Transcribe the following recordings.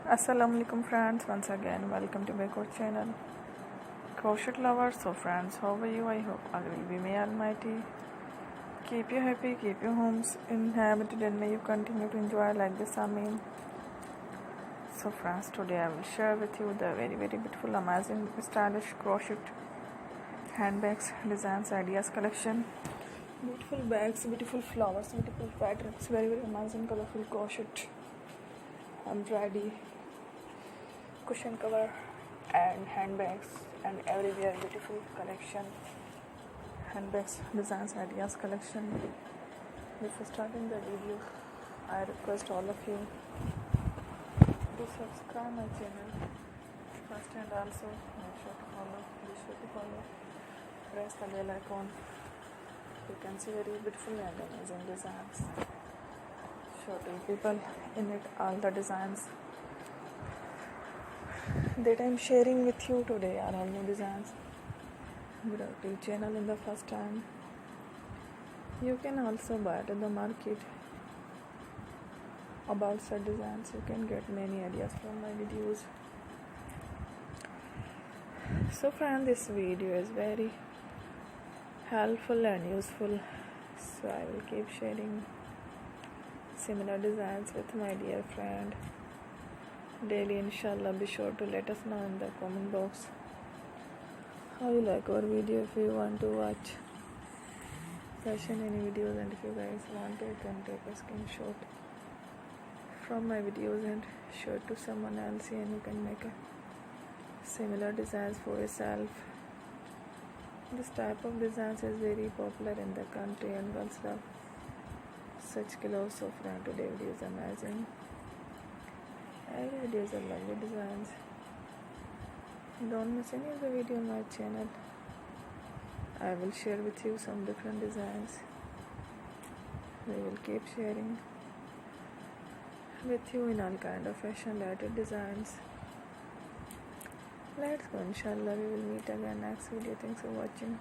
Assalamualaikum friends, once again welcome to my channel Crochet lovers. So friends, how are you? I hope Allah will be may almighty keep you happy, keep your homes inhabited, and may you continue to enjoy like this. Amen. So friends, today I will share with you the very beautiful, amazing, stylish crochet handbags, designs, ideas collection. Beautiful bags, beautiful flowers, beautiful patterns, very amazing, colorful crochet embroidery, cushion cover, and handbags, and everywhere beautiful collection, handbags, designs, ideas collection. Before starting the video, I request all of you to subscribe my channel first, and also make sure to follow, be sure to follow, press the bell icon. You can see very beautiful and amazing designs, showing people in it all the designs that I am sharing with you today are all new designs. Without your channel in the first time, you can also buy it in the market about such designs. You can get many ideas from my videos. So friend, this video is very helpful and useful, so I will keep sharing similar designs with my dear friend daily, inshallah. Be sure to let us know in the comment box how you like our video. If you want to watch fashion any videos, and if you guys want to, you can take a screenshot from my videos and show it to someone else, and you can make a similar designs for yourself. This type of designs is very popular in the country, and girls love such clothes. So friend, today video is amazing. Every videos are lovely designs. Don't miss any of the video on my channel. I will share with you some different designs. We will keep sharing with you in all kind of fashion related designs. Let's go, inshallah. We will meet again next video. Thanks for watching.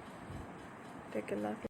Take care.